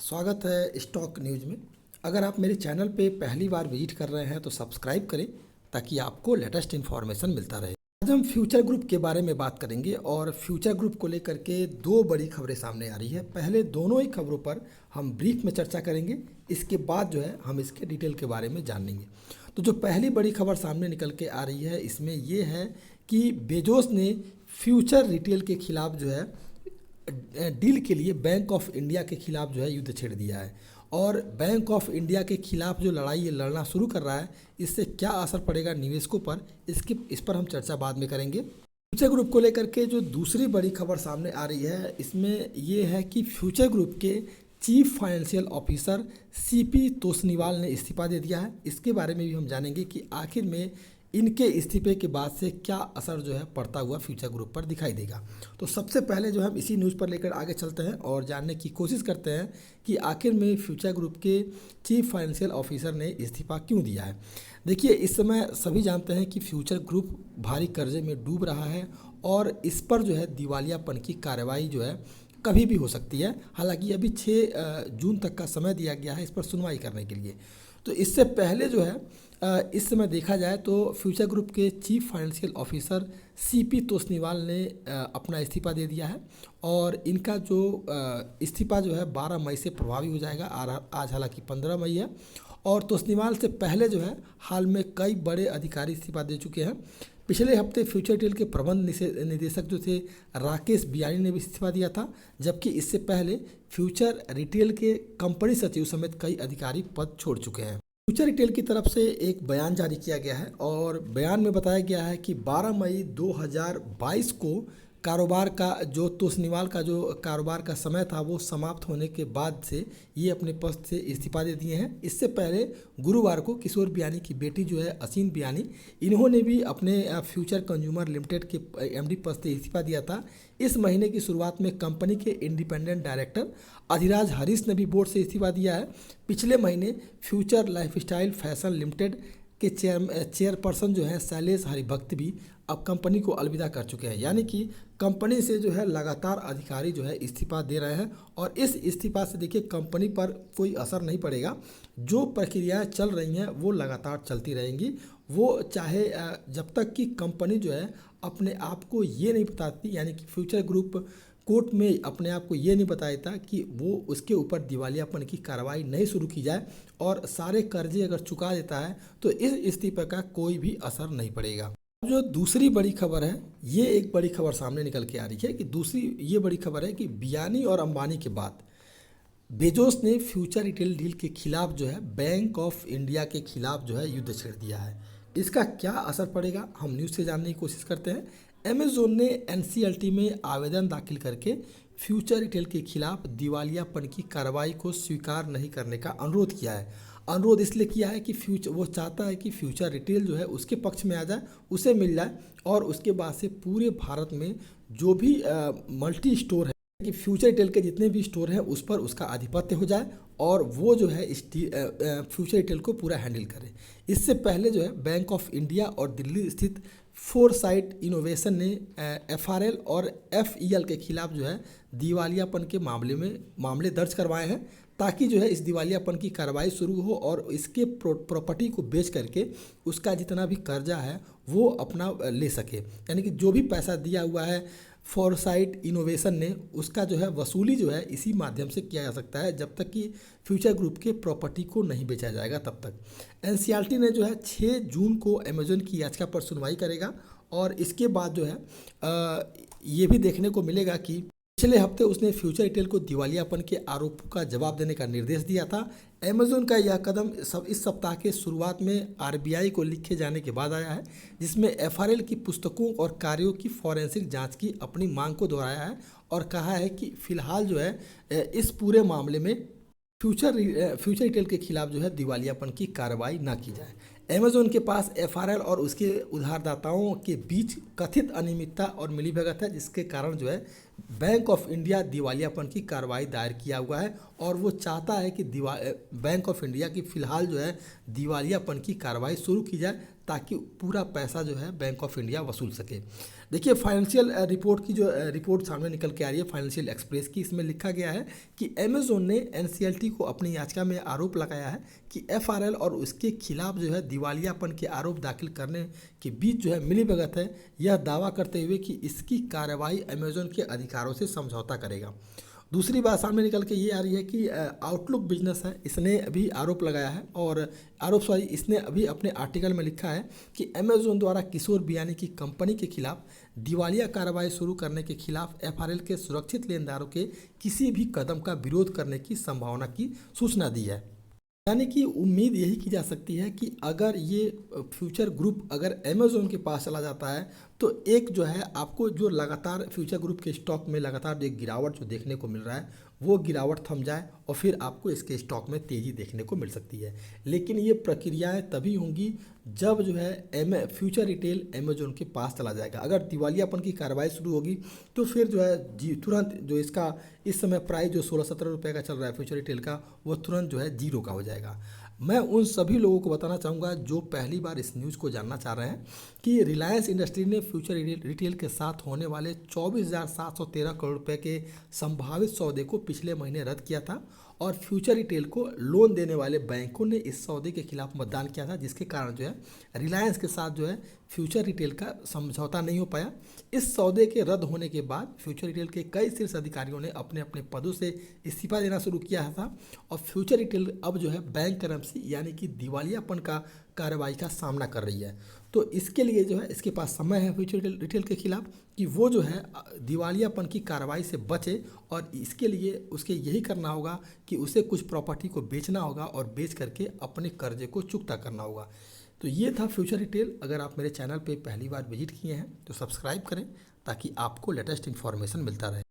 स्वागत है stock news में। अगर आप मेरे चैनल पे पहली बार विजिट कर रहे हैं तो सब्सक्राइब करें ताकि आपको लेटेस्ट इन्फॉर्मेशन मिलता रहे। आज हम फ्यूचर ग्रुप के बारे में बात करेंगे और फ्यूचर ग्रुप को लेकर के दो बड़ी खबरें सामने आ रही है। पहले दोनों ही खबरों पर हम ब्रीफ में चर्चा करेंगे, इसके बाद जो है हम इसके डिटेल के बारे में जानेंगे। तो जो पहली बड़ी खबर सामने निकल के आ रही है इसमें ये है कि बेजोस ने फ्यूचर रिटेल के खिलाफ जो है डील के लिए बैंक ऑफ इंडिया के खिलाफ जो है युद्ध छेड़ दिया है। और बैंक ऑफ इंडिया के खिलाफ जो लड़ाई ये लड़ना शुरू कर रहा है, इससे क्या असर पड़ेगा निवेशकों पर, इस पर हम चर्चा बाद में करेंगे। फ्यूचर ग्रुप को लेकर के जो दूसरी बड़ी खबर सामने आ रही है इसमें ये है कि फ्यूचर ग्रुप के chief financial officer CP Tosniwal ने इस्तीफा दे दिया है। इसके बारे में भी हम जानेंगे कि आखिर में इनके इस्तीफे के बाद से क्या असर जो है पड़ता हुआ फ्यूचर ग्रुप पर दिखाई देगा। तो सबसे पहले जो हम इसी न्यूज़ पर लेकर आगे चलते हैं और जानने की कोशिश करते हैं कि आखिर में फ्यूचर ग्रुप के चीफ फाइनेंशियल ऑफिसर ने इस्तीफा क्यों दिया है। देखिए, इस समय सभी जानते हैं कि फ्यूचर ग्रुप भारी कर्जे में डूब रहा है और इस पर जो है दिवालियापन की कार्रवाई जो है कभी भी हो सकती है। हालांकि अभी 6 जून तक का समय दिया गया है इस पर सुनवाई करने के लिए। तो इससे पहले जो है इस समय देखा जाए तो फ्यूचर ग्रुप के chief financial officer CP Tosniwal ने अपना इस्तीफा दे दिया है और इनका जो इस्तीफा जो है 12 मई से प्रभावी हो जाएगा। आज हालांकि 15 मई है और तोसनीवाल से पहले जो है हाल में कई बड़े अधिकारी इस्तीफा दे चुके हैं। पिछले हफ्ते फ्यूचर रिटेल के प्रबंध निदेशक जो थे राकेश बियानी ने भी इस्तीफा दिया था, जबकि इससे पहले फ्यूचर रिटेल के कंपनी सचिव समेत कई अधिकारी पद छोड़ चुके हैं। फ्यूचर रिटेल की तरफ से एक बयान जारी किया गया है और बयान में बताया गया है कि 12 मई 2022 को कारोबार का जो तोसनीवाल का जो कारोबार का समय था वो समाप्त होने के बाद से ये अपने पद से इस्तीफा दे दिए हैं। इससे पहले गुरुवार को किशोर बियानी की बेटी जो है असीन बियानी, इन्होंने भी अपने फ्यूचर कंज्यूमर लिमिटेड के एमडी पद से इस्तीफा दिया था। इस महीने की शुरुआत में कंपनी के इंडिपेंडेंट डायरेक्टर अधिराज हरीश ने भी बोर्ड से इस्तीफा दिया है। पिछले महीने फ्यूचर लाइफस्टाइल फैशन लिमिटेड के चेयरपर्सन जो है शैलेश हरिभक्त भी अब कंपनी को अलविदा कर चुके हैं। यानी कि कंपनी से जो है लगातार अधिकारी जो है इस्तीफा दे रहे हैं और इस इस्तीफा से देखिए कंपनी पर कोई असर नहीं पड़ेगा। जो प्रक्रियाएं चल रही हैं वो लगातार चलती रहेंगी, वो चाहे जब तक कि कंपनी जो है अपने आप को ये नहीं बताती, यानी कि फ्यूचर ग्रुप कोर्ट में अपने आप को ये नहीं बताता कि वो उसके ऊपर दिवालियापन की कार्रवाई नहीं शुरू की जाए और सारे कर्जे अगर चुका देता है तो इस इस्तीफे का कोई भी असर नहीं पड़ेगा। जो दूसरी बड़ी खबर है, ये एक बड़ी खबर सामने निकल के आ रही है कि दूसरी ये बड़ी खबर है कि बियानी और अंबानी के बाद बेजोस ने फ्यूचर रिटेल डील के खिलाफ जो है बैंक ऑफ इंडिया के खिलाफ जो है युद्ध छेड़ दिया है। इसका क्या असर पड़ेगा हम न्यूज़ से जानने की कोशिश करते हैं। अमेज़न ने एनसीएलटी में आवेदन दाखिल करके फ्यूचर रिटेल के खिलाफ दिवालियापन की कार्रवाई को स्वीकार नहीं करने का अनुरोध किया है। अनुरोध इसलिए किया है कि वो चाहता है कि फ्यूचर रिटेल जो है उसके पक्ष में आ जाए, उसे मिल जाए और उसके बाद से पूरे भारत में जो भी मल्टी स्टोर है कि फ्यूचर रिटेल के जितने भी स्टोर हैं उस पर उसका आधिपत्य हो जाए और वो जो है फ्यूचर रिटेल को पूरा हैंडल करे। इससे पहले जो है बैंक ऑफ इंडिया और दिल्ली स्थित फोरसाइट इनोवेशन ने एफआरएल और एफईएल के खिलाफ जो है दिवालियापन के मामले दर्ज करवाए हैं ताकि जो है इस दिवालियापन की कार्रवाई शुरू हो और इसके प्रॉपर्टी को बेच करके उसका जितना भी कर्जा है वो अपना ले सके। यानी कि जो भी पैसा दिया हुआ है फोरसाइट इनोवेशन ने उसका जो है वसूली जो है इसी माध्यम से किया जा सकता है जब तक कि फ्यूचर ग्रुप के प्रॉपर्टी को नहीं बेचा जाएगा तब तक। एनसीएलटी ने जो है 6 जून को अमेज़न की याचिका पर सुनवाई करेगा और इसके बाद जो है ये भी देखने को मिलेगा कि पिछले हफ्ते उसने फ्यूचर रिटेल को दिवालियापन के आरोपों का जवाब देने का निर्देश दिया था। अमेज़न का यह कदम इस सप्ताह के शुरुआत में आरबीआई को लिखे जाने के बाद आया है, जिसमें एफआरएल की पुस्तकों और कार्यों की फॉरेंसिक जांच की अपनी मांग को दोहराया है और कहा है कि फिलहाल जो है इस पूरे मामले में फ्यूचर रिटेल के खिलाफ जो है दिवालियापन की कार्रवाई ना की जाए। अमेज़न के पास एफआरएल और उसके उधारदाताओं के बीच कथित अनियमितता और मिलीभगत है, जिसके कारण जो है बैंक ऑफ इंडिया दिवालियापन की कार्रवाई दायर किया हुआ है और वो चाहता है कि बैंक ऑफ इंडिया की फ़िलहाल जो है दिवालियापन की कार्रवाई शुरू की जाए ताकि पूरा पैसा जो है बैंक ऑफ इंडिया वसूल सके। देखिए फाइनेंशियल रिपोर्ट की जो रिपोर्ट सामने निकल के आ रही है फाइनेंशियल एक्सप्रेस की, इसमें लिखा गया है कि अमेज़न ने एनसीएलटी को अपनी याचिका में आरोप लगाया है कि एफआरएल और उसके खिलाफ जो है दिवालियापन के आरोप दाखिल करने के बीच जो है मिलीभगत है, यह दावा करते हुए कि इसकी कार्रवाई अमेज़न के अधिकारों से समझौता करेगा। दूसरी बात सामने निकल के ये आ रही है कि आउटलुक बिजनेस है, इसने अभी आरोप लगाया है और इसने अभी अपने आर्टिकल में लिखा है कि अमेज़न द्वारा किशोर बियानी की कंपनी के खिलाफ दिवालिया कार्रवाई शुरू करने के खिलाफ एफआरएल के सुरक्षित लेनदारों के किसी भी कदम का विरोध करने की संभावना की सूचना दी है। यानी कि उम्मीद यही की जा सकती है कि अगर ये फ्यूचर ग्रुप अगर अमेज़न के पास चला जाता है तो एक जो है आपको जो लगातार फ्यूचर ग्रुप के स्टॉक में लगातार एक गिरावट जो देखने को मिल रहा है वो गिरावट थम जाए और फिर आपको इसके स्टॉक में तेज़ी देखने को मिल सकती है। लेकिन ये प्रक्रियाएं तभी होंगी जब जो है फ्यूचर रिटेल अमेज़न के पास चला जाएगा। अगर दिवालियापन की कार्रवाई शुरू होगी तो फिर जो है जी तुरंत जो इसका इस समय प्राइस जो 16-17 रुपये का चल रहा है फ्यूचर रिटेल का, वो तुरंत जो है जीरो का हो जाएगा। मैं उन सभी लोगों को बताना चाहूँगा जो पहली बार इस न्यूज़ को जानना चाह रहे हैं कि रिलायंस इंडस्ट्री ने फ्यूचर रिटेल के साथ होने वाले 24,713 करोड़ रुपए के संभावित सौदे को पिछले महीने रद्द किया था और फ्यूचर रिटेल को लोन देने वाले बैंकों ने इस सौदे के खिलाफ मतदान किया था, जिसके कारण जो है रिलायंस के साथ जो है फ्यूचर रिटेल का समझौता नहीं हो पाया। इस सौदे के रद्द होने के बाद फ्यूचर रिटेल के कई शीर्ष अधिकारियों ने अपने अपने पदों से इस्तीफा देना शुरू किया था और फ्यूचर रिटेल अब जो है बैंक करप्सी यानी कि दिवालियापन का कार्रवाई का सामना कर रही है। तो इसके लिए जो है इसके पास समय है फ्यूचर रिटेल के खिलाफ कि वो जो है दिवालियापन की कार्रवाई से बचे और इसके लिए उसके यही करना होगा कि उसे कुछ प्रॉपर्टी को बेचना होगा और बेच करके अपने कर्जे को चुकता करना होगा। तो ये था फ्यूचर रिटेल। अगर आप मेरे चैनल पे पहली बार विजिट किए हैं तो सब्सक्राइब करें ताकि आपको लेटेस्ट इन्फॉर्मेशन मिलता रहे।